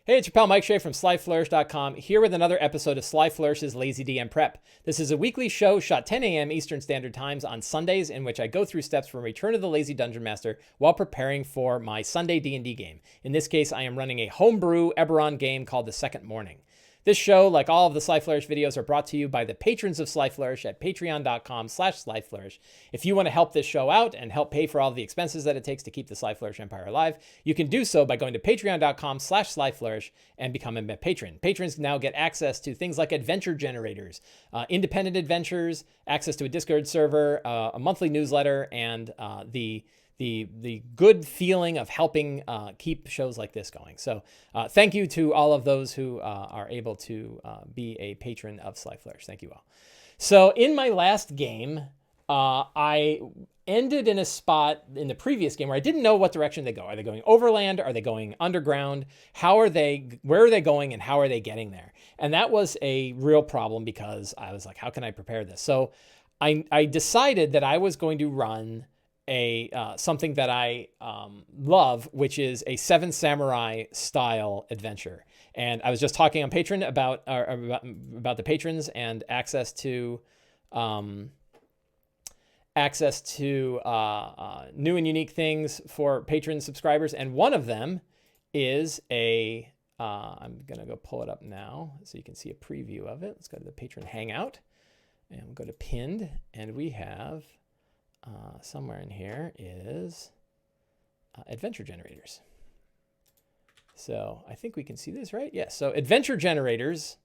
Hey, it's your pal Mike Shea from SlyFlourish.com, here with another episode of Sly Flourish's Lazy D&D Prep. This is a weekly show shot 10 a.m. Eastern Standard Times on Sundays, in which I go through steps from Return of the Lazy Dungeon Master while preparing for my Sunday D&D game. In this case, I am running a homebrew Eberron game called the Second Mourning. This show, like all of the Sly Flourish videos, are brought to you by the patrons of Sly Flourish at patreon.com/SlyFlourish. If you want to help this show out and help pay for all the expenses that it takes to keep the Sly Flourish empire alive, you can do so by going to patreon.com/SlyFlourish and becoming a patron. Patrons now get access to things like adventure generators, independent adventures, access to a Discord server, a monthly newsletter, and the good feeling of helping keep shows like this going. So thank you to all of those who are able to be a patron of Sly Flourish. Thank you all. So in my last game, I ended in a spot in the previous game where I didn't know what direction they go. Are they going overland? Are they going underground? Where are they going and how are they getting there? And that was a real problem because I was like, how can I prepare this? So I decided that I was going to run something that I love, which is a Seven Samurai style adventure. And I was just talking on Patreon about the patrons and access to new and unique things for patron subscribers. And one of them is I'm gonna go pull it up now so you can see a preview of it. Let's go to the patron hangout and we'll go to pinned, and we have somewhere in here is adventure generators. So I think we can see this, right? Yes. So adventure generators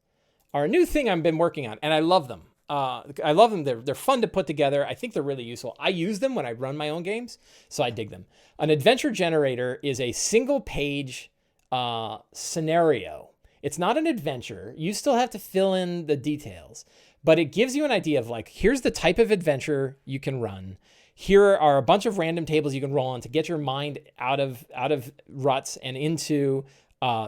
are a new thing I've been working on, and I love them. They're fun to put together. I think they're really useful. I use them when I run my own games, so I dig them. An adventure generator is a single page scenario. It's not an adventure. You still have to fill in the details, but it gives you an idea of like, here's the type of adventure you can run. Here are a bunch of random tables you can roll on to get your mind out of ruts and into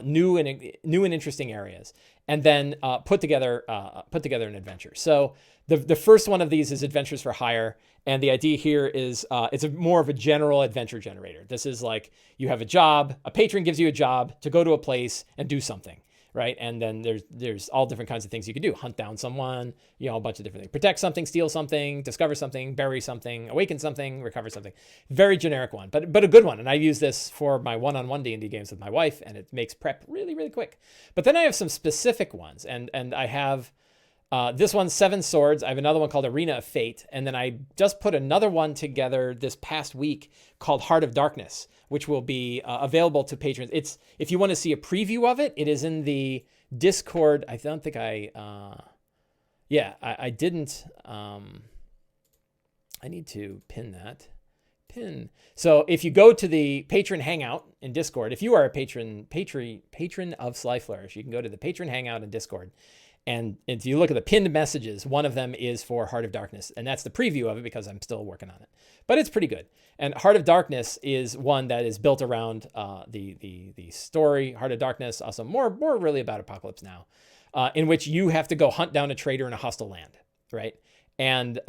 new and interesting areas, and then put together an adventure. So the first one of these is Adventures for Hire, and the idea here is it's more of a general adventure generator. This is like you have a job, a patron gives you a job to go to a place and do something. Right. And then there's all different kinds of things you could do. Hunt down someone, a bunch of different things. Protect something, steal something, discover something, bury something, awaken something, recover something. Very generic one, but a good one. And I use this for my one-on-one D&D games with my wife, and it makes prep really, really quick. But then I have some specific ones, and I have this one's Seven Swords. I have another one called Arena of Fate. And then I just put another one together this past week called Heart of Darkness, which will be available to patrons. If you want to see a preview of it, it is in the Discord. I don't think I didn't. I need to pin that. So if you go to the patron hangout in Discord, if you are a patron of Sly Flourish, you can go to the patron hangout in Discord. And if you look at the pinned messages, one of them is for Heart of Darkness. And that's the preview of it because I'm still working on it. But it's pretty good. And Heart of Darkness is one that is built around the story. Heart of Darkness, also more really about Apocalypse Now, in which you have to go hunt down a traitor in a hostile land, right? And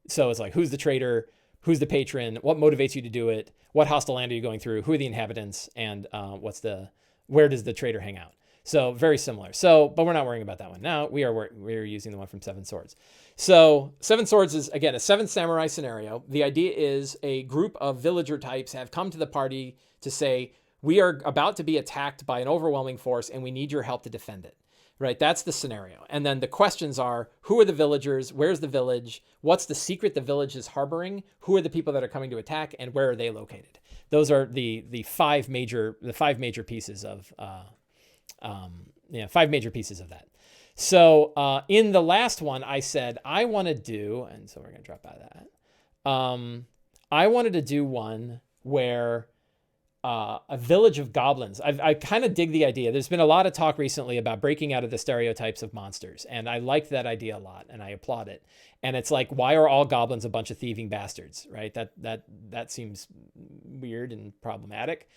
so it's like, who's the traitor? Who's the patron? What motivates you to do it? What hostile land are you going through? Who are the inhabitants? And where does the traitor hang out? So very similar. So, but we're not worrying about that one now. We're using the one from Seven Swords. So Seven Swords is, again, a Seven Samurai scenario. The idea is a group of villager types have come to the party to say, we are about to be attacked by an overwhelming force and we need your help to defend it, right? That's the scenario. And then the questions are, who are the villagers? Where's the village? What's the secret the village is harboring? Who are the people that are coming to attack, and where are they located? Those are the five major pieces of, 5 major pieces of that. So in the last one, I said I want to do, and so we're going to drop out of that. I wanted to do one where a village of goblins. I kind of dig the idea. There's been a lot of talk recently about breaking out of the stereotypes of monsters, and I liked that idea a lot, and I applaud it. And it's like, why are all goblins a bunch of thieving bastards, right? That seems weird and problematic.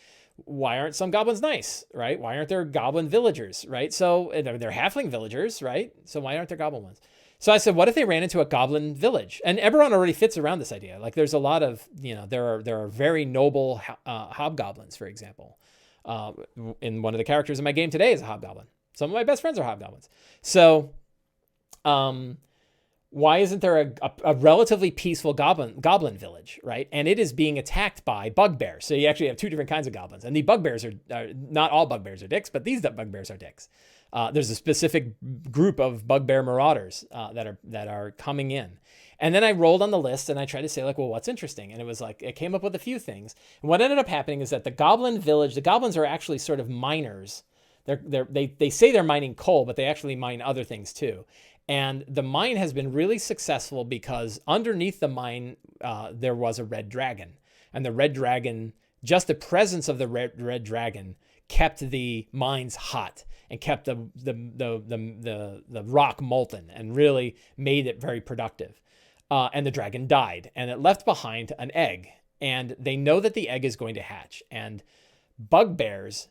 Why aren't some goblins nice, right? Why aren't there goblin villagers, right? So they're halfling villagers, right? So why aren't there goblin ones? So I said, what if they ran into a goblin village? And Eberron already fits around this idea. Like there's a lot of, there are very noble hobgoblins, for example. In one of the characters in my game today is a hobgoblin. Some of my best friends are hobgoblins. So, why isn't there a relatively peaceful goblin village, right? And it is being attacked by bugbears. So you actually have two different kinds of goblins. And the bugbears are not all bugbears are dicks, but these bugbears are dicks. There's a specific group of bugbear marauders that are coming in. And then I rolled on the list and I tried to say like, well, what's interesting? And it was like, it came up with a few things. And what ended up happening is that the Goblin Village, the goblins are actually sort of miners. They say they're mining coal, but they actually mine other things too. And the mine has been really successful because underneath the mine, there was a red dragon. And the red dragon, just the presence of the red dragon kept the mines hot and kept the rock molten and really made it very productive. And the dragon died and it left behind an egg. And they know that the egg is going to hatch. And the bugbears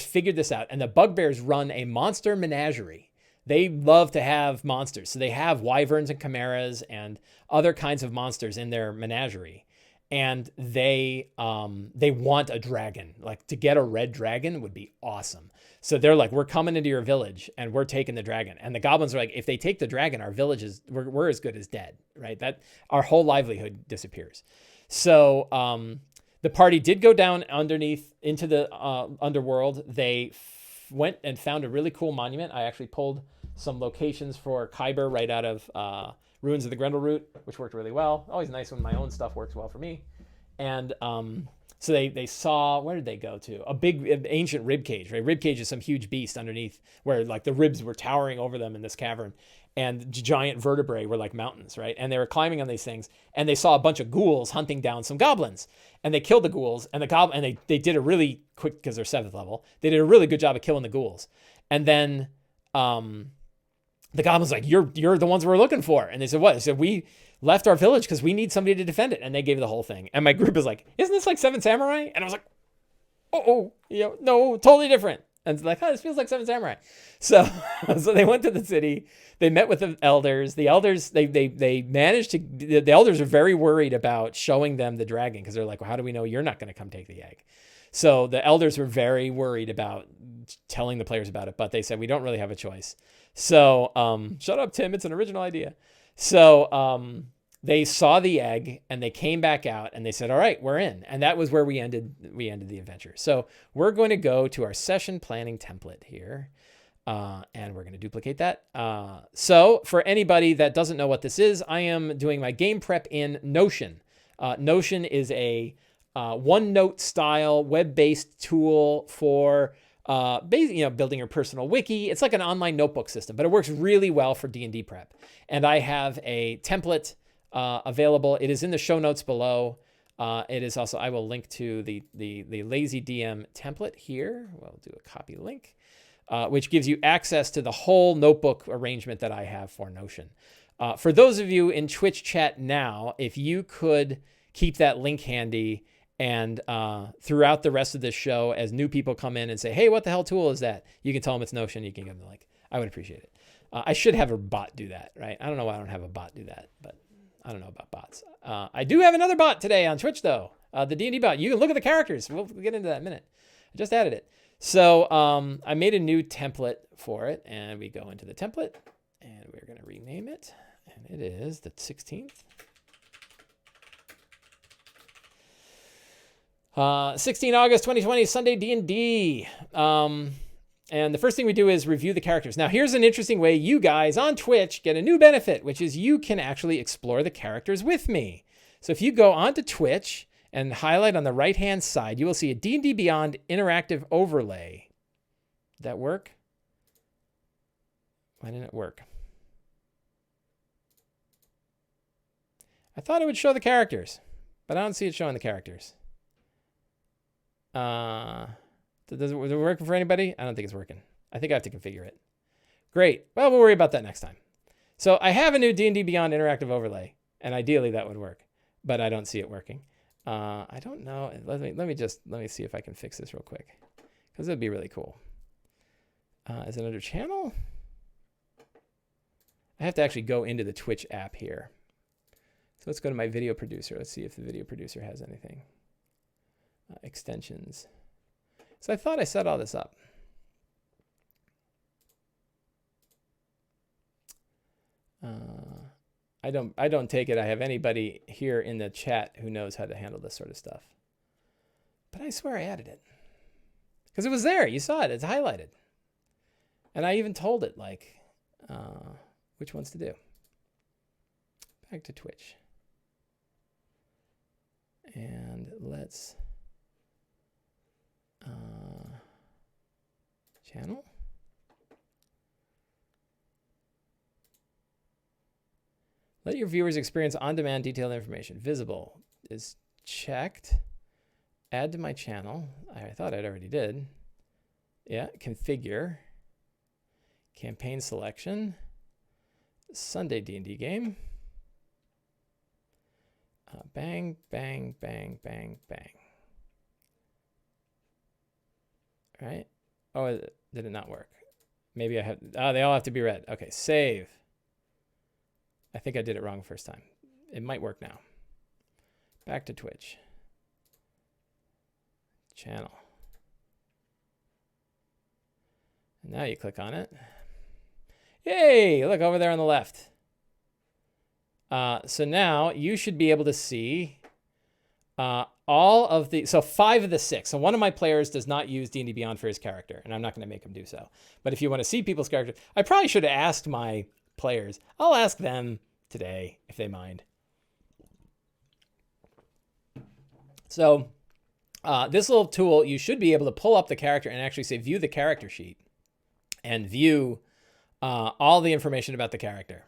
figured this out. And the bugbears run a monster menagerie. They love to have monsters. So they have wyverns and chimeras and other kinds of monsters in their menagerie. And they want a dragon. Like, to get a red dragon would be awesome. So they're like, we're coming into your village and we're taking the dragon. And the goblins are like, if they take the dragon, our village we're as good as dead, right? That our whole livelihood disappears. So the party did go down underneath into the underworld. They went and found a really cool monument. I actually pulled some locations for Kyber right out of Ruins of the Grendleroot, which worked really well. Always nice when my own stuff works well for me. And so they saw, where did they go to? A big ancient rib cage, right? Rib cage is some huge beast underneath where like the ribs were towering over them in this cavern, and giant vertebrae were like mountains, right? And they were climbing on these things, and they saw a bunch of ghouls hunting down some goblins, and they killed the ghouls, and they did a really quick, because they're 7th level, they did a really good job of killing the ghouls. And then the goblin's like, you're the ones we're looking for. And they said, what? They said, we left our village because we need somebody to defend it. And they gave the whole thing. And my group is like, isn't this like Seven Samurai? And I was like, no, totally different. And it's like, this feels like Seven Samurai. So they went to the city. They met with the elders. The elders, they managed to, the elders are very worried about showing them the dragon because they're like, well, how do we know you're not going to come take the egg? So the elders were very worried about telling the players about it, but they said, we don't really have a choice. So shut up, Tim. It's an original idea. So they saw the egg and they came back out and they said, all right, we're in. And that was where we ended the adventure. So we're going to go to our session planning template here. And we're going to duplicate that. So for anybody that doesn't know what this is, I am doing my game prep in Notion. Notion is a OneNote style web-based tool for building your personal wiki. It's like an online notebook system, but it works really well for D&D prep. And I have a template available. It is in the show notes below. It is also, I will link to the Lazy DM template here. We'll do a copy link, which gives you access to the whole notebook arrangement that I have for Notion. For those of you in Twitch chat now, if you could keep that link handy, and throughout the rest of this show, as new people come in and say, hey, what the hell tool is that? You can tell them it's Notion. You can give them the link. I would appreciate it. I should have a bot do that, right? I don't know why I don't have a bot do that, but I don't know about bots. I do have another bot today on Twitch, though. The D&D bot. You can look at the characters. We'll get into that in a minute. I just added it. So I made a new template for it, and we go into the template, and we're going to rename it. And it is the 16th. 16 August 2020, Sunday D&D. And the first thing we do is review the characters. Now, here's an interesting way you guys on Twitch get a new benefit, which is you can actually explore the characters with me. So if you go onto Twitch and highlight on the right-hand side, you will see a D&D Beyond interactive overlay. Did that work? Why didn't it work? I thought it would show the characters, but I don't see it showing the characters. Is it working for anybody? I don't think it's working. I think I have to configure it. Great. Well, we'll worry about that next time. So I have a new D&D Beyond interactive overlay, and ideally that would work, but I don't see it working. I don't know. Let me see if I can fix this real quick, because it'd be really cool. Is it under channel? I have to actually go into the Twitch app here. So let's go to my video producer. Let's see if the video producer has anything. Extensions. So I thought I set all this up. I don't take it I have anybody here in the chat who knows how to handle this sort of stuff. But I swear I added it. Because it was there. You saw it. It's highlighted. And I even told it, like, which ones to do. Back to Twitch. And let's... channel. Let your viewers experience on-demand detailed information. Visible is checked. Add to my channel. I thought I'd already did. Yeah, configure. Campaign selection. Sunday D&D game. Bang, bang, bang, bang, bang. Right? Oh, did it not work? Maybe I have... they all have to be read. Okay, save. I think I did it wrong first time. It might work now. Back to Twitch. Channel. And now you click on it. Yay! Look over there on the left. So now you should be able to see all of the... So 5 of the 6. So one of my players does not use D&D Beyond for his character, and I'm not going to make him do so. But if you want to see people's characters... I probably should have asked my players. I'll ask them today if they mind. So this little tool, you should be able to pull up the character and actually say view the character sheet and view all the information about the character.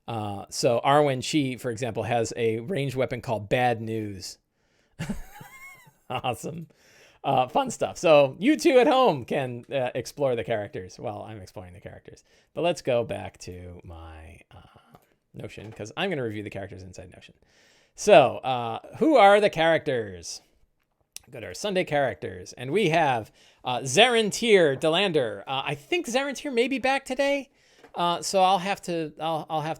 So Arwen Chi, for example, has a ranged weapon called Bad News. Awesome. Fun stuff. So you two at home can explore the characters. Well, I'm exploring the characters. But let's go back to my Notion, because I'm going to review the characters inside Notion. So who are the characters? Go to our Sunday characters. And we have Zarentir Delander. I think Zarentir may be back today. So I'll have to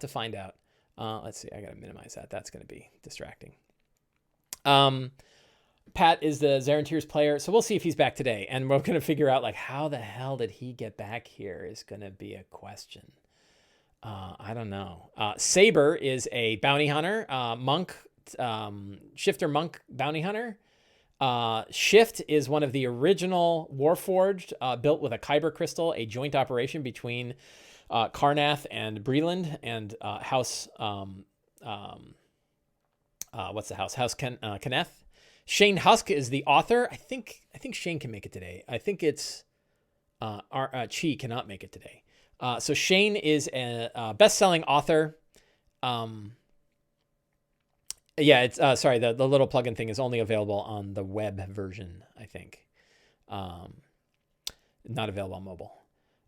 find out. Let's see. I got to minimize that. That's going to be distracting. Pat is the Zarentir's player, so we'll see if he's back today. And we're going to figure out, like, how the hell did he get back here is going to be a question. I don't know. Saber is a bounty hunter, monk, shifter monk bounty hunter. Shift is one of the original Warforged, built with a Kyber crystal, a joint operation between Karnath and Breland and House... what's the house? House Kenneth. Shane Huska is the author. I think Shane can make it today. I think it's Chi cannot make it today. So Shane is a best-selling author. Yeah, it's sorry. The little plugin thing is only available on the web version, I think. Not available on mobile,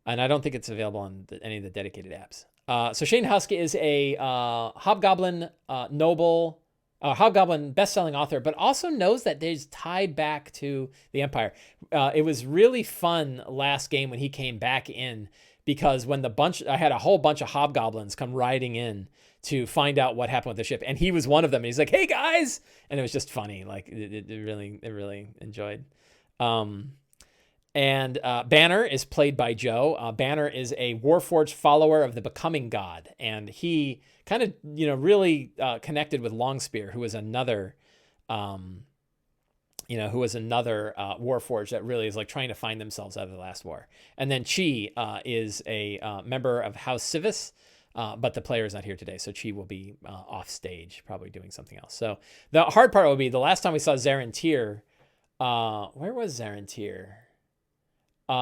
and I don't think it's available on any of the dedicated apps. So Shane Huska is a Hobgoblin noble. Hobgoblin best-selling author, but also knows that he's tied back to the Empire. It was really fun last game when he came back in, because when I had a whole bunch of hobgoblins come riding in to find out what happened with the ship, and he was one of them. And he's like, "Hey guys," and it was just funny. Like it really enjoyed. And Banner is played by Joe. Banner is a Warforged follower of the Becoming God, and he kind of, really connected with Longspear, who was another, Warforged that really is like trying to find themselves out of the last war. And then Chi is a member of House Civis, but the player is not here today, so Chi will be off stage, probably doing something else. So the hard part will be the last time we saw Zarentir. Where was Zarentir?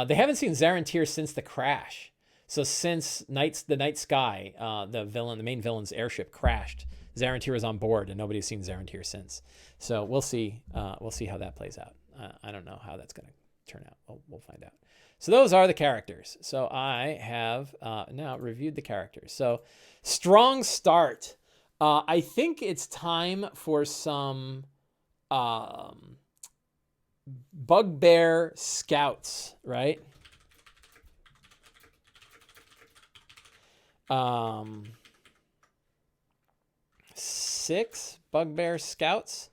They haven't seen Zarentir since the crash. So since the Night Sky, the main villain's airship crashed, Zarentir is on board, and nobody's seen Zarentir since. So we'll see. We'll see how that plays out. I don't know how that's going to turn out. We'll find out. So those are the characters. So I have now reviewed the characters. So strong start. I think it's time for some Bugbear Scouts, right? 6 Bugbear Scouts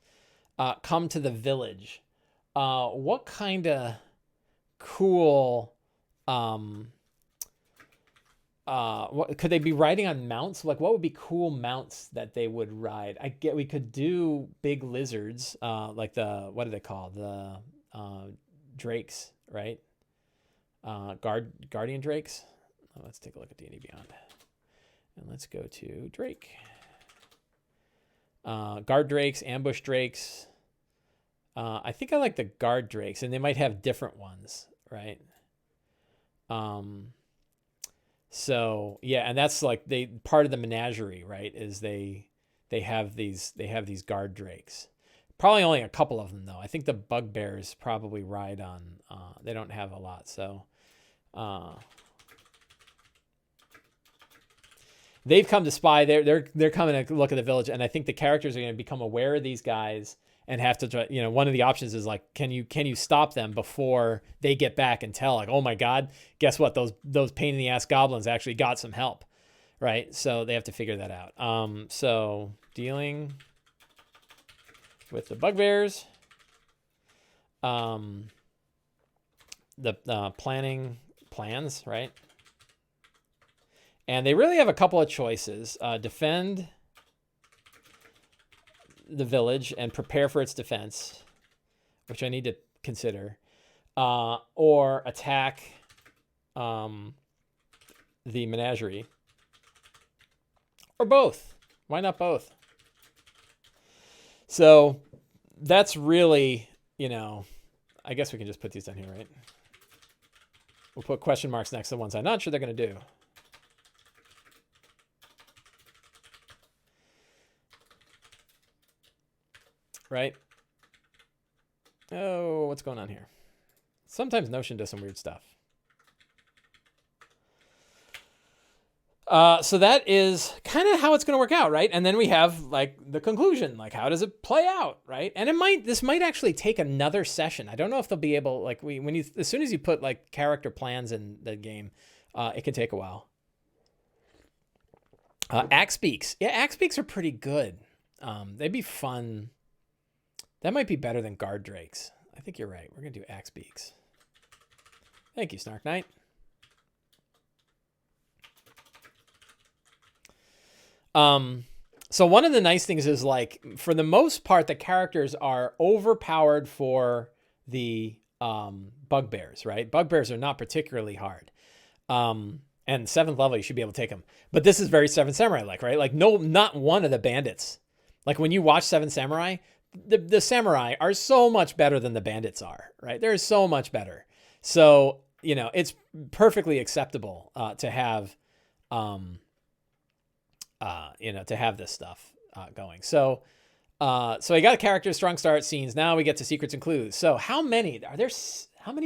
come to the village. What kind of cool, what could they be riding on mounts? Like, what would be cool mounts that they would ride? We could do big lizards, like what do they call the drakes, right? Guardian drakes. Let's take a look at D&D Beyond, and let's go to Drake. Guard drakes, ambush drakes. I think I like the guard drakes, and they might have different ones, right? So yeah, and that's like part of the menagerie, right? Is they have these guard drakes. Probably only a couple of them though. I think the bugbears probably ride on. They don't have a lot, so. They've come to spy. They're coming to look at the village, and I think the characters are going to become aware of these guys and have to try. You know, one of the options is like, can you stop them before they get back and tell, like, oh my God, guess what? Those pain in the ass goblins actually got some help, right? So they have to figure that out. So dealing with the bugbears, the planning plans, right? And they really have a couple of choices. Defend the village and prepare for its defense, which I need to consider. Or attack the menagerie. Or both. Why not both? So that's really, I guess we can just put these down here, right? We'll put question marks next to the ones I'm not sure they're going to do. Right? Oh, what's going on here? Sometimes Notion does some weird stuff. So that is kind of how it's going to work out, right? And then we have like the conclusion, like how does it play out, right? And this might actually take another session. I don't know if they'll be able, like as soon as you put like character plans in the game, it can take a while. Axe beaks, yeah, axe beaks are pretty good. They'd be fun. That might be better than guard drakes. I think you're right. We're gonna do axe beaks. Thank you, Snark Knight. So one of the nice things is like, for the most part, the characters are overpowered for the bugbears, right? Bugbears are not particularly hard. And 7th level, you should be able to take them. But this is very Seven Samurai like, right? Like not one of the bandits. Like when you watch Seven Samurai, the samurai are so much better than the bandits are, right? They're so much better. So, it's perfectly acceptable to have this stuff going. So I got a character, strong start, scenes. Now we get to secrets and clues. So how many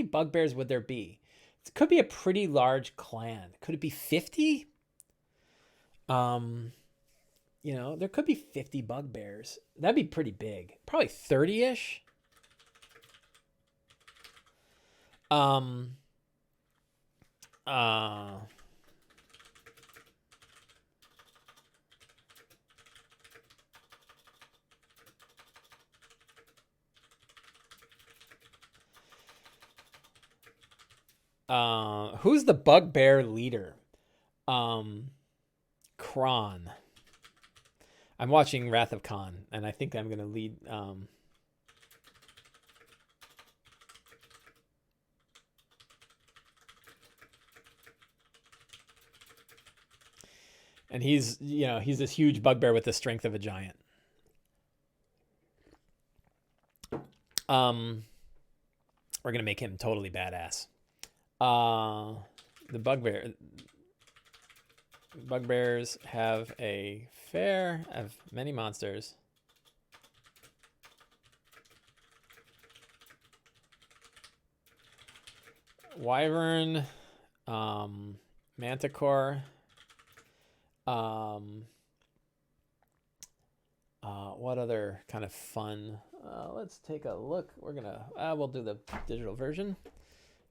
bugbears would there be? It could be a pretty large clan. Could it be 50? There could be 50 bugbears. That'd be pretty big. Probably 30-ish. Who's the bugbear leader? Kron. I'm watching Wrath of Khan, and I think I'm going to lead. And he's this huge bugbear with the strength of a giant. We're going to make him totally badass. The bugbears have a fair of many monsters. Wyvern, Manticore, what other kind of fun? Let's take a look. We'll do the digital version.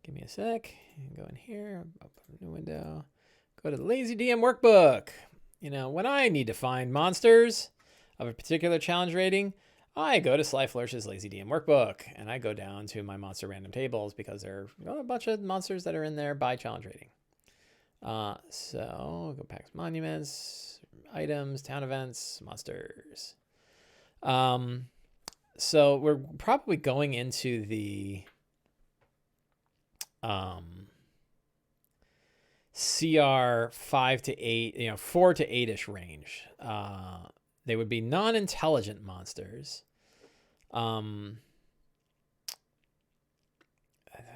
Give me a sec. Go in here, open a new window. Go to the Lazy DM Workbook. When I need to find monsters of a particular challenge rating, I go to Sly Flourish's Lazy DM Workbook, and I go down to my monster random tables because there are a bunch of monsters that are in there by challenge rating. So go packs, monuments, items, town events, monsters. So we're probably going into the CR 5 to 8, 4 to 8-ish range. They would be non-intelligent monsters. They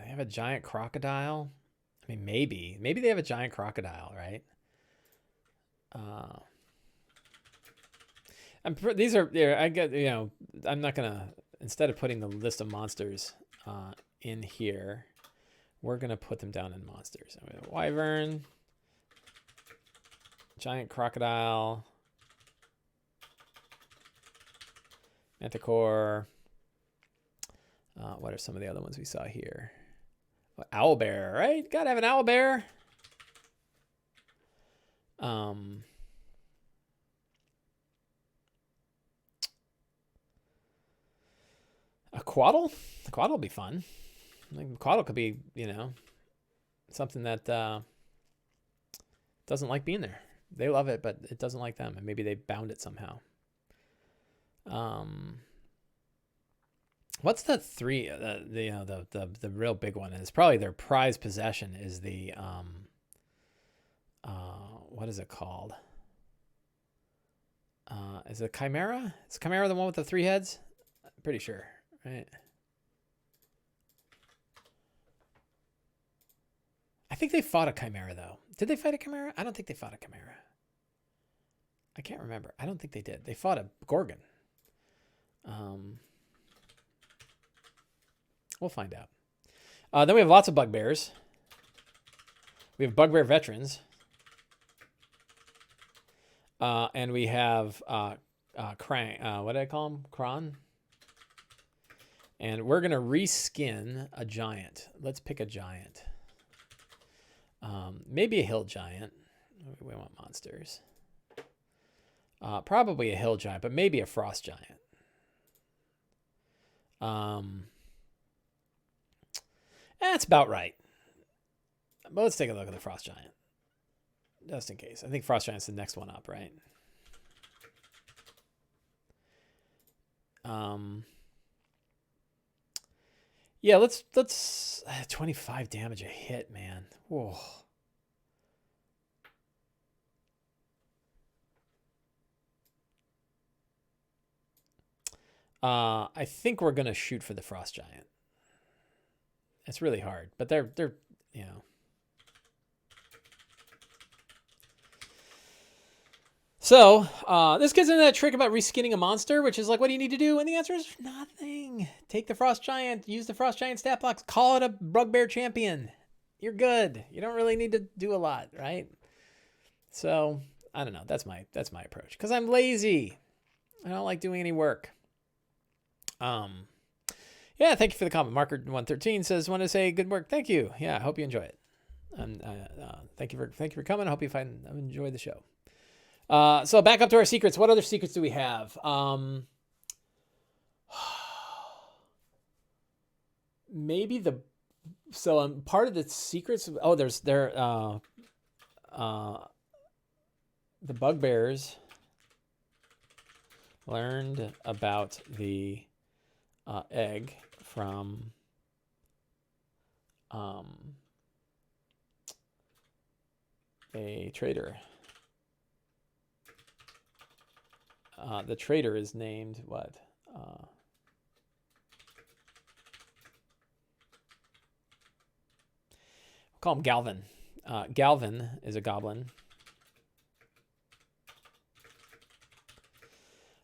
have a giant crocodile. I mean, maybe they have a giant crocodile, right? These are there. I get, I'm not gonna, instead of putting the list of monsters in here, we're gonna put them down in monsters. I mean, wyvern, giant crocodile, manticore. What are some of the other ones we saw here? Owlbear, right? Gotta have an owlbear. A quaddle? A quaddle will be fun. I think quaddle could be, something that doesn't like being there. They love it, but it doesn't like them, and maybe they bound it somehow. What's the three? The real big one is probably their prized possession is the what is it called? Is it Chimera? Is Chimera the one with the 3 heads? I'm pretty sure, right? I think they fought a Chimera though. Did they fight a Chimera? I don't think they fought a Chimera. I can't remember. I don't think they did. They fought a Gorgon. We'll find out. Then we have lots of bugbears. We have bugbear veterans. And we have Krang. What did I call him? Kron. And we're going to reskin a giant. Let's pick a giant. Maybe a hill giant. We want monsters. Probably a hill giant, but maybe a frost giant. That's about right. But let's take a look at the frost giant, just in case. I think frost giant's the next one up, right? Yeah, let's 25 damage a hit, man. Whoa. I think we're gonna shoot for the frost giant. It's really hard, but they're So, this gets into that trick about reskinning a monster, which is like, what do you need to do? And the answer is nothing. Take the frost giant, use the frost giant stat blocks, call it a bugbear champion. You're good. You don't really need to do a lot, right? So, I don't know. That's my approach, because I'm lazy. I don't like doing any work. Yeah, thank you for the comment. Marker113 says, want to say good work. Thank you. Yeah, I hope you enjoy it. Thank you for coming. I hope you enjoy the show. So back up to our secrets. What other secrets do we have? Maybe part of the secrets. Oh, the bugbears learned about the egg from a trader. The trader is named what? We'll call him Galvin. Galvin is a goblin.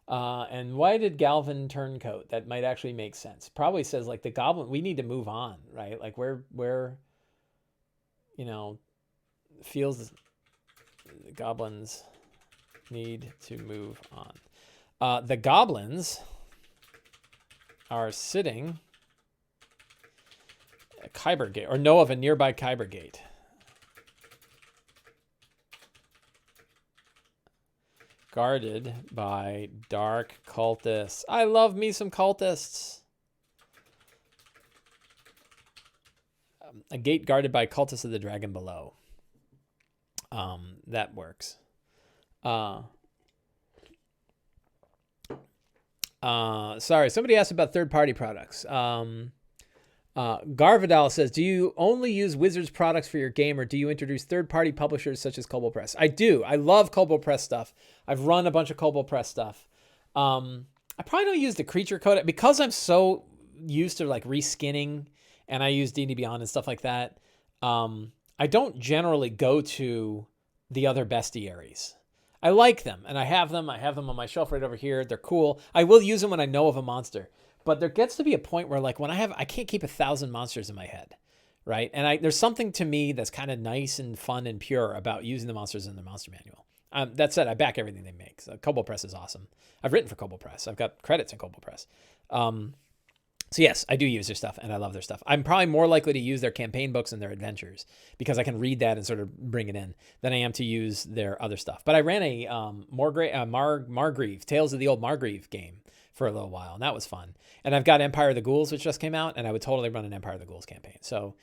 And why did Galvin turncoat? That might actually make sense. Probably says like the goblin, we need to move on, right? Like where feels the goblins need to move on. The goblins are sitting at Kyber Gate, or know of a nearby Kyber Gate. guarded by dark cultists. I love me some cultists. A gate guarded by cultists of the dragon below. That works. Sorry, somebody asked about third-party products. Garvidal says, do you only use Wizards products for your game, or do you introduce third-party publishers such as Kobold Press? I do. I love Kobold Press stuff. I've run a bunch of Kobold Press stuff. I probably don't use the creature code because I'm so used to like reskinning, and I use D&D Beyond and stuff like that. I don't generally go to the other bestiaries. I like them, and I have them. I have them on my shelf right over here. They're cool. I will use them when I know of a monster. But there gets to be a point where, like, when I can't keep 1,000 monsters in my head, right? And there's something to me that's kind of nice and fun and pure about using the monsters in the monster manual. That said, I back everything they make. So Kobold Press is awesome. I've written for Kobold Press. I've got credits in Kobold Press. So yes, I do use their stuff, and I love their stuff. I'm probably more likely to use their campaign books and their adventures because I can read that and sort of bring it in than I am to use their other stuff. But I ran a Margrave, Tales of the Old Margrave game for a little while, and that was fun. And I've got Empire of the Ghouls, which just came out, and I would totally run an Empire of the Ghouls campaign. So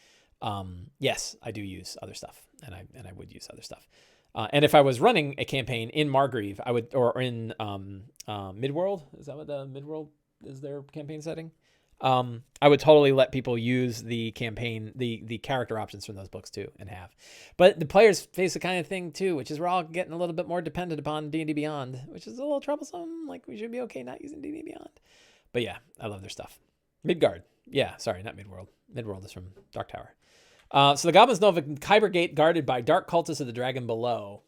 yes, I do use other stuff, and I would use other stuff. And if I was running a campaign in Margrave, I would, or in Midworld, is that what the Midworld is their campaign setting? I would totally let people use the campaign, the character options from those books too, and have. But the players face the kind of thing too, which is we're all getting a little bit more dependent upon D&D Beyond, which is a little troublesome. Like, we should be okay not using D&D Beyond. But yeah, I love their stuff. Midgard. Yeah, sorry, not Midworld. Midworld is from Dark Tower. So the goblins know of a Kyber gate guarded by dark cultists of the dragon below.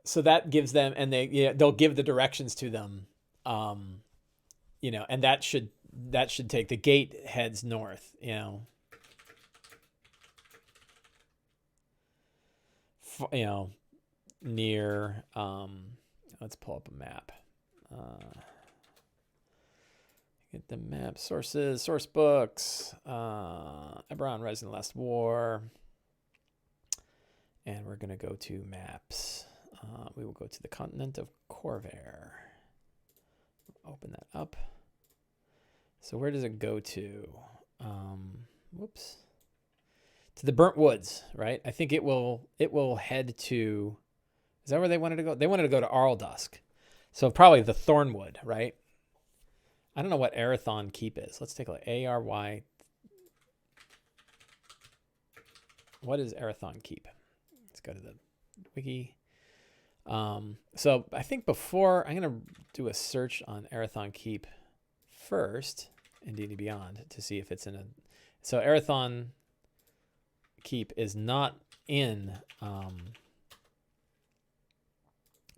So that gives them, and they'll give the directions to them, and that should take, the gate heads north, near, let's pull up a map, get the map sources, source books, Eberron, Rise in the Last War, and we're going to go to maps. We will go to the continent of Corvair. Open that up. So where does it go to? Whoops. To the Burnt Woods, right? I think it will head to, is that where they wanted to go? They wanted to go to Arldusk. So probably the Thornwood, right? I don't know what Arathon Keep is. Let's take a look. ARY. What is Arathon Keep? Let's go to the wiki. So I think before, I'm going to do a search on Arathon Keep first in D&D Beyond to see if it's in a, so Arathon Keep is not in,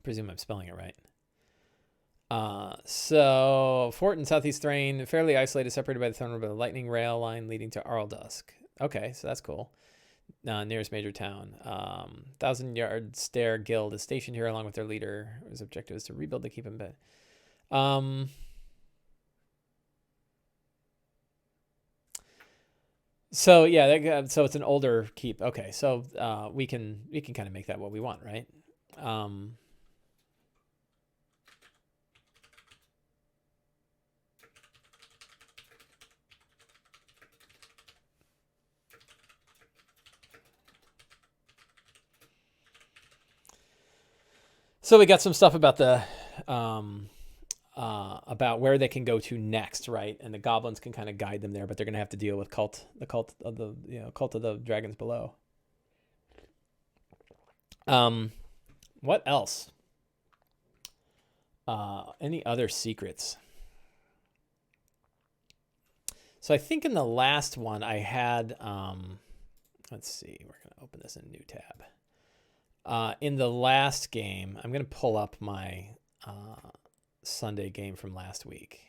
presume I'm spelling it right. So fort in Southeast Thrain, fairly isolated, separated by the Thornwood by the lightning rail line leading to Arldusk. Okay, so that's cool. Nearest major town. 1,000-yard stair guild is stationed here along with their leader. His objective is to rebuild the keep in bed. So yeah, so it's an older keep. Okay, so we can kind of make that what we want, right? So we got some stuff about the about where they can go to next, right? And the goblins can kind of guide them there, but they're going to have to deal with the cult of the dragons below. What else? Any other secrets? So I think in the last one I had, let's see, we're going to open this in a new tab. In the last game, I'm going to pull up my Sunday game from last week.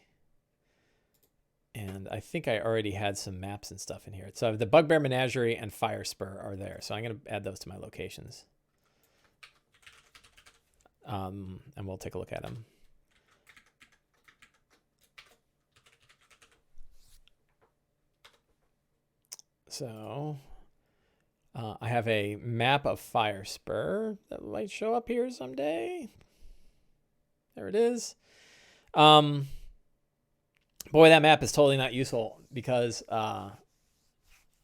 And I think I already had some maps and stuff in here. So the Bugbear Menagerie and Fire Spur are there. So I'm going to add those to my locations. And we'll take a look at them. So I have a map of Fire Spur that might show up here someday. There it is. Boy, that map is totally not useful because I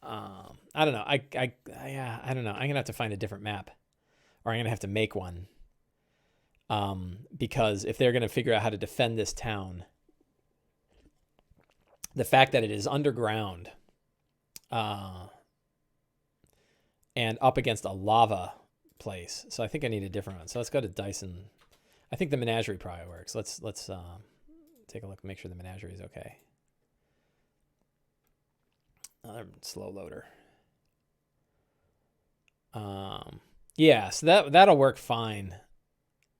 don't know. I don't know. I'm gonna have to find a different map, or I'm gonna have to make one. Because if they're gonna figure out how to defend this town, the fact that it is underground, and up against a lava place, so I think I need a different one. So let's go to Dyson. I think the menagerie probably works. Let's take a look, make sure the menagerie is okay. Another slow loader. Yeah, so that'll work fine,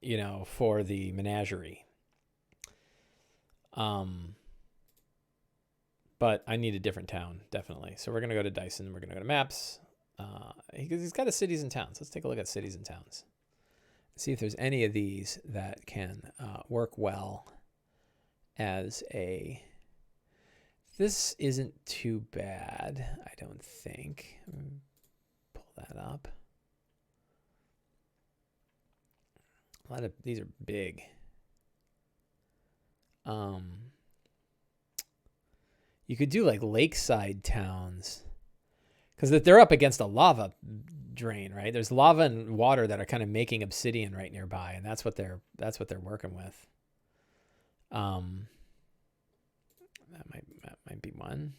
you know, for the menagerie. But I need a different town, definitely. So we're gonna go to Dyson. We're gonna go to maps. He's got a cities and towns. Let's take a look at cities and towns. See if there's any of these that can work well as a. This isn't too bad, I don't think. Pull that up. A lot of these are big. You could do like lakeside towns, because they're up against a lava drain, right? There's lava and water that are kind of making obsidian right nearby, and that's what they're working with. That might be one.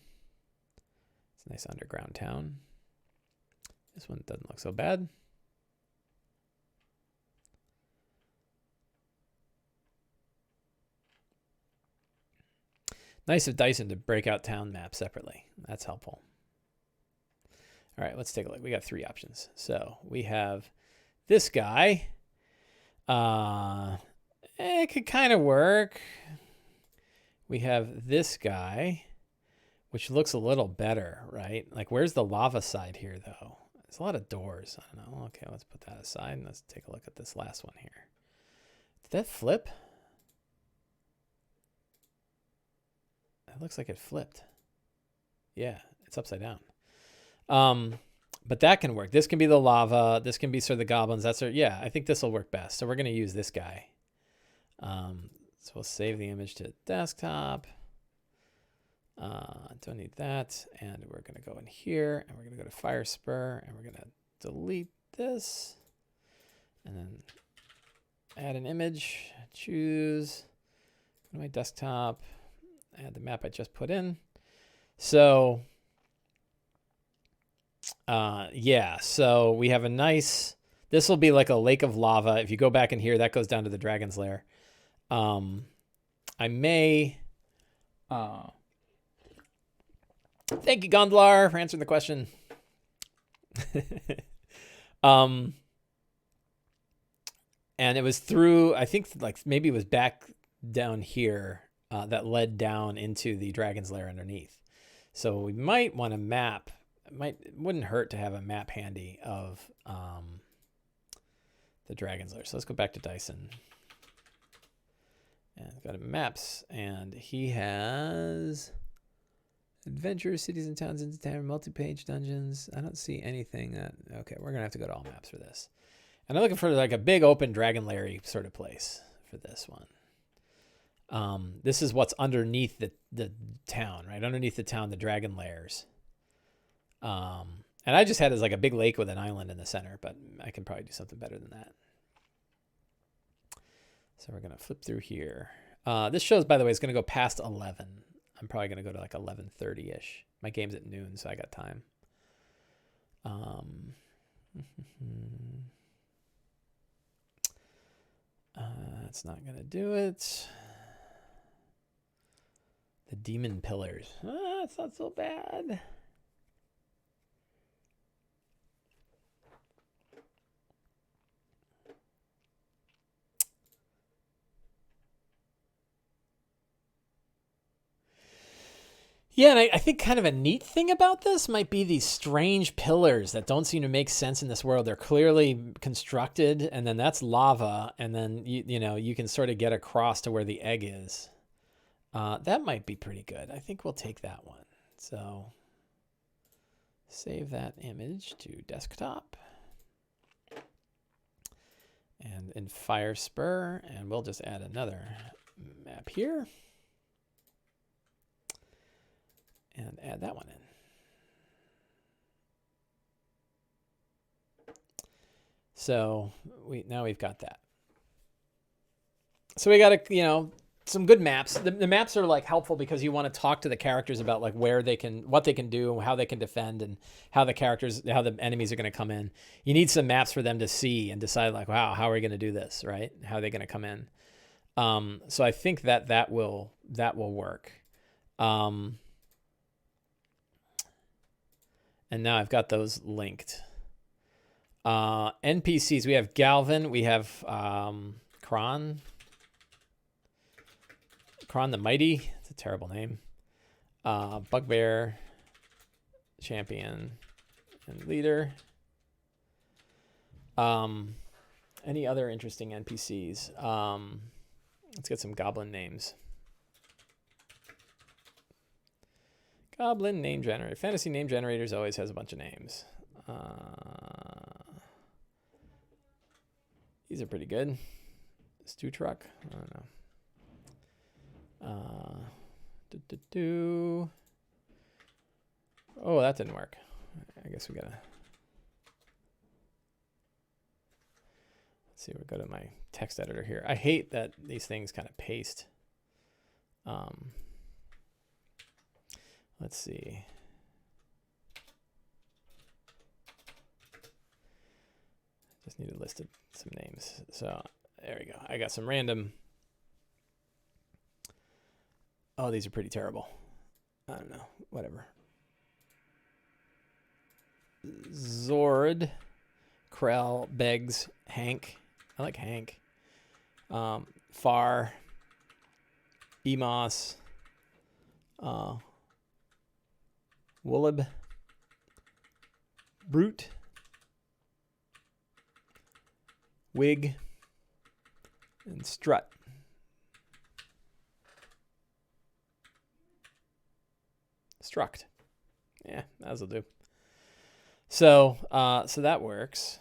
It's a nice underground town. This one doesn't look so bad. Nice of Dyson to break out town maps separately. That's helpful. All right, let's take a look. We got 3 options. So we have this guy. It could kind of work. We have this guy, which looks a little better, right? Like, where's the lava side here, though? There's a lot of doors. I don't know. Okay, let's put that aside and let's take a look at this last one here. Did that flip? It looks like it flipped. Yeah, it's upside down. But that can work. This can be the lava. This can be sort of the goblins. Yeah, I think this will work best. So we're going to use this guy. So we'll save the image to desktop. Don't need that. And we're going to go in here and we're going to go to Fire Spur and we're going to delete this and then add an image, choose go to my desktop, add the map I just put in. So yeah, so we have a nice, this will be like a lake of lava. If you go back in here, that goes down to the dragon's lair. I may, thank you, Gondlar, for answering the question. And it was through, I think like maybe it was back down here that led down into the dragon's lair underneath. So we might want to map. It wouldn't hurt to have a map handy of the dragon's lair. So let's go back to Dyson and go to maps, and he has adventures, cities and towns, into town, multi-page dungeons. I don't see anything that. Okay, we're gonna have to go to all maps for this. And I'm looking for like a big open dragon lair-y sort of place for this one. This is what's underneath the town, right? Underneath the town, the dragon lairs. And I just had it as like a big lake with an island in the center, but I can probably do something better than that. So we're going to flip through here. This shows, by the way, is going to go past 11. I'm probably going to go to like 11:30-ish. My game's at noon, so I got time. That's not going to do it. The demon pillars. It's not so bad. Yeah, and I think kind of a neat thing about this might be these strange pillars that don't seem to make sense in this world. They're clearly constructed, and then that's lava, and then you know you can sort of get across to where the egg is. That might be pretty good. I think we'll take that one. So Save that image to desktop. And in Fire Spur, and we'll just add another map here. And add that one in. So now we've got that. So we got some good maps. The maps are like helpful because you want to talk to the characters about like what they can do, how they can defend, and how the enemies are going to come in. You need some maps for them to see and decide like, wow, how are we going to do this, right? How are they going to come in? So I think that will work. And now I've got those linked. NPCs, we have Galvin, we have Kron the Mighty. It's a terrible name. Bugbear, Champion, and Leader. Any other interesting NPCs? Let's get some Goblin names. Goblin name generator. Fantasy name generators always has a bunch of names. These are pretty good. Stew Truck. I don't know. Oh, that didn't work. I guess we gotta. Let's see. We'll go to my text editor here. I hate that these things kind of paste. Let's see. Just need to list some names. So there we go. I got some random. Oh, these are pretty terrible. I don't know. Whatever. Zord, Krell, Beggs, Hank. I like Hank. Far, Emos, Woolib, Brute, Wig, and Strut. Struct. Yeah, that'll do. So that works.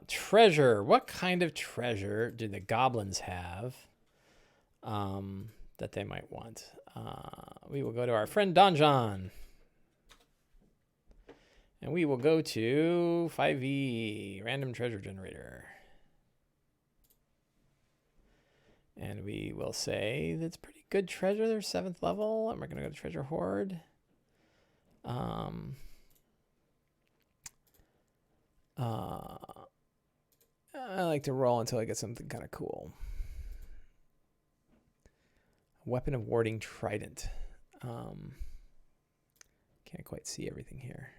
Treasure. What kind of treasure do the goblins have that they might want? We will go to our friend Donjon. And we will go to 5e, random treasure generator. And we will say that's pretty good treasure. They're 7th level. And we're going to go to Treasure Hoard. I like to roll until I get something kind of cool. Weapon of Warding Trident. Can't quite see everything here.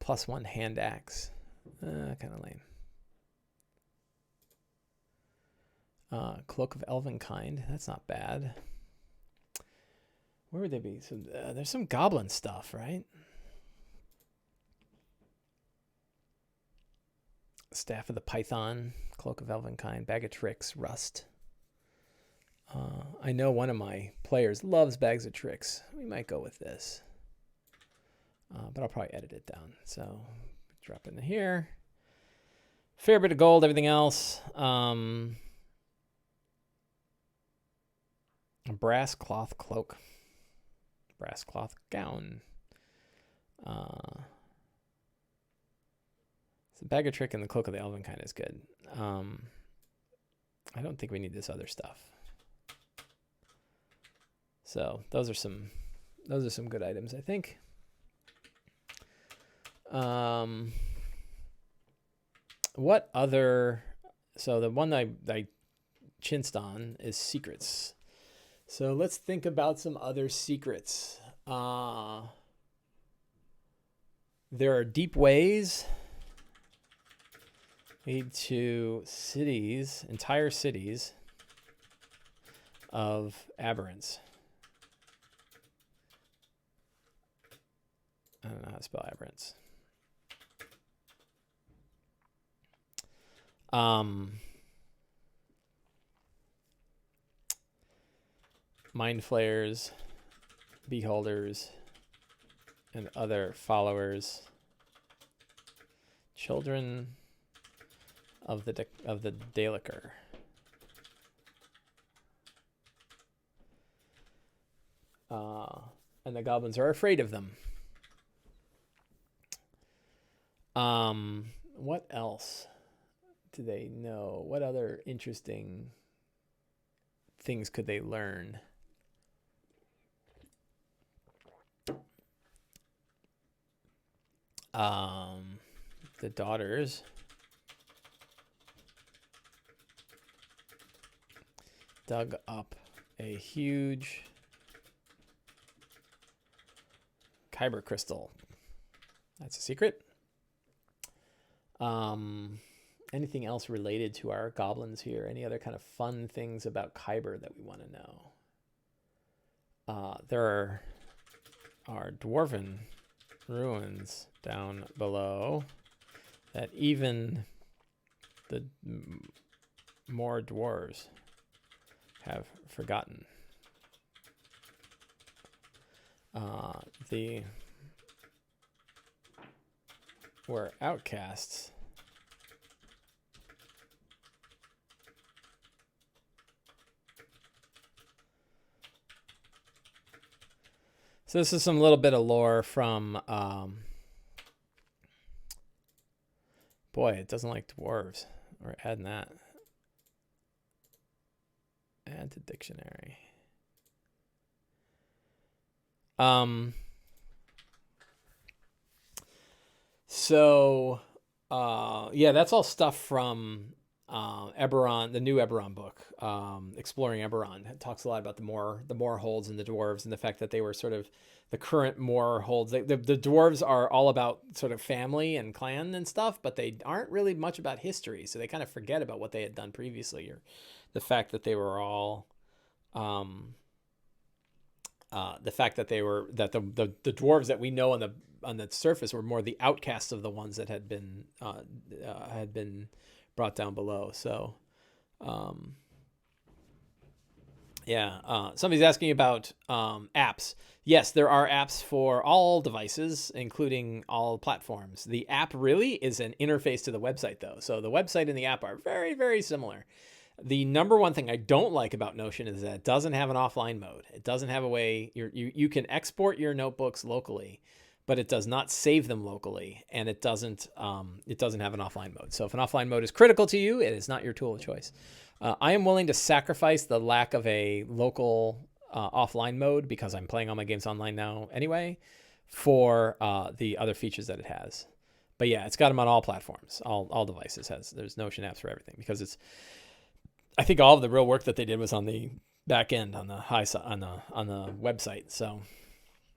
+1 hand axe. Kind of lame. Cloak of Elvenkind. That's not bad. Where would they be? So there's some goblin stuff, right? Staff of the Python. Cloak of Elvenkind. Bag of Tricks. Rust. I know one of my players loves Bags of Tricks. We might go with this. But I'll probably edit it down. So drop into here. Fair bit of gold, everything else. A brass cloth cloak. Brass cloth gown. So Bag of Trick and the Cloak of the Elvenkind is good. I don't think we need this other stuff. So those are some good items, I think. What other? So the one I chinced on is secrets. So let's think about some other secrets. There are deep ways lead to cities, entire cities of aberrants. I don't know how to spell aberrants. Mind flayers, beholders, and other followers, children of the Daliker. And the goblins are afraid of them. What else do they know? What other interesting things could they learn? The daughters dug up a huge kyber crystal. That's a secret. Anything else related to our goblins here? Any other kind of fun things about kyber that we want to know? There are dwarven ruins down below that even the more dwarves have forgotten. The were outcasts. So this is some little bit of lore from, boy, it doesn't like dwarves. We're adding that. Add to dictionary. So, yeah, that's all stuff from Eberron, the new Eberron book, Exploring Eberron. It talks a lot about the Moor holds and the dwarves and the fact that they were sort of the current Moor holds. The dwarves are all about sort of family and clan and stuff, but they aren't really much about history. So they kind of forget about what they had done previously, or the fact that they were all, the fact that they were, that the dwarves that we know on the surface were more the outcasts of the ones that had been brought down below. So, yeah. Somebody's asking about apps. Yes, there are apps for all devices, including all platforms. The app really is an interface to the website, though. So the website and the app are very, very similar. The number one thing I don't like about Notion is that it doesn't have an offline mode. It doesn't have a way you can export your notebooks locally, but it does not save them locally, and it doesn't have an offline mode. So if an offline mode is critical to you, it is not your tool of choice. I am willing to sacrifice the lack of a local offline mode, because I'm playing all my games online now anyway, for the other features that it has. But yeah, it's got them on all platforms, all devices. There's Notion apps for everything, because I think all of the real work that they did was on the back end, on the high side, on the website. So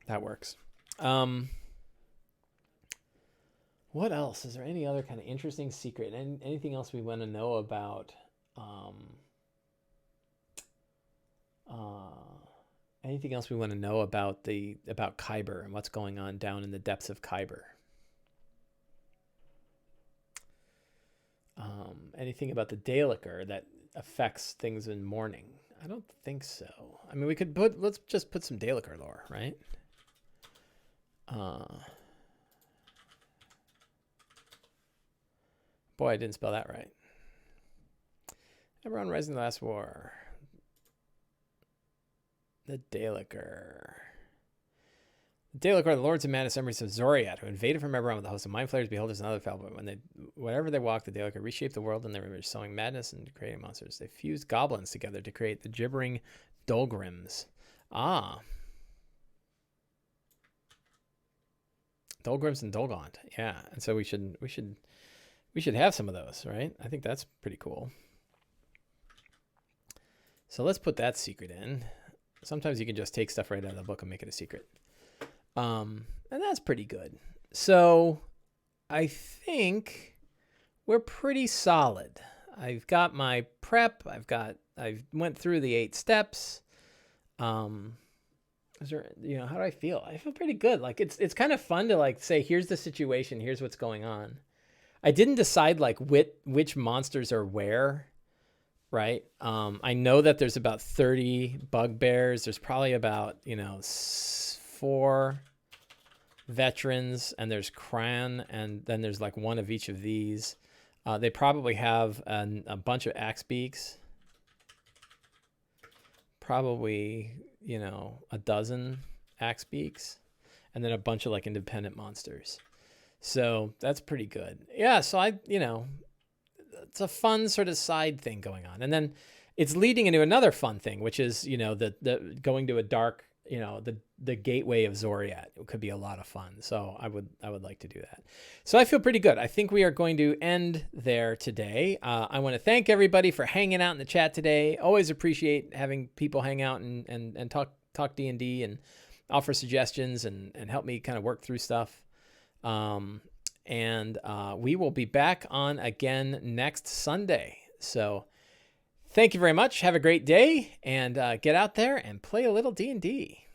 that works. What else? Is there any other kind of interesting secret? Anything else we want to know about? Anything else we want to know about kyber and what's going on down in the depths of kyber? Anything about the Daliker that affects things in mourning? I don't think so. I mean, let's just put some Daliker lore, right? Boy, I didn't spell that right. Eberron Rising the Last War. The Daliker. The Daliker are the lords of madness, enemies of Zoriat, who invaded from Eberron with a host of mind flayers, beholders, and other foul. But whenever they walked, the Daliker reshaped the world in their image, sowing madness and creating monsters. They fused goblins together to create the gibbering Dolgrims. Dolgrims and Dolgaunt. Yeah, and so we should have some of those, right? I think that's pretty cool. So let's put that secret in. Sometimes you can just take stuff right out of the book and make it a secret. And that's pretty good. So I think we're pretty solid. I've got my prep. I went through the 8 steps. Is there, how do I feel? I feel pretty good. Like it's kind of fun to like say, here's the situation, here's what's going on. I didn't decide like which monsters are where, right? I know that there's about 30 bugbears. There's probably about 4 veterans, and there's Cran, and then there's like one of each of these. They probably have a bunch of axe beaks. Probably, a dozen axe beaks, and then a bunch of like independent monsters. So that's pretty good. Yeah, so it's a fun sort of side thing going on. And then it's leading into another fun thing, which is, the going to a dark, the gateway of Zoriat. It could be a lot of fun. So I would like to do that. So I feel pretty good. I think we are going to end there today. I want to thank everybody for hanging out in the chat today. Always appreciate having people hang out and talk D&D and offer suggestions and help me kind of work through stuff. And we will be back on again next Sunday. So thank you very much. Have a great day, and get out there and play a little D&D.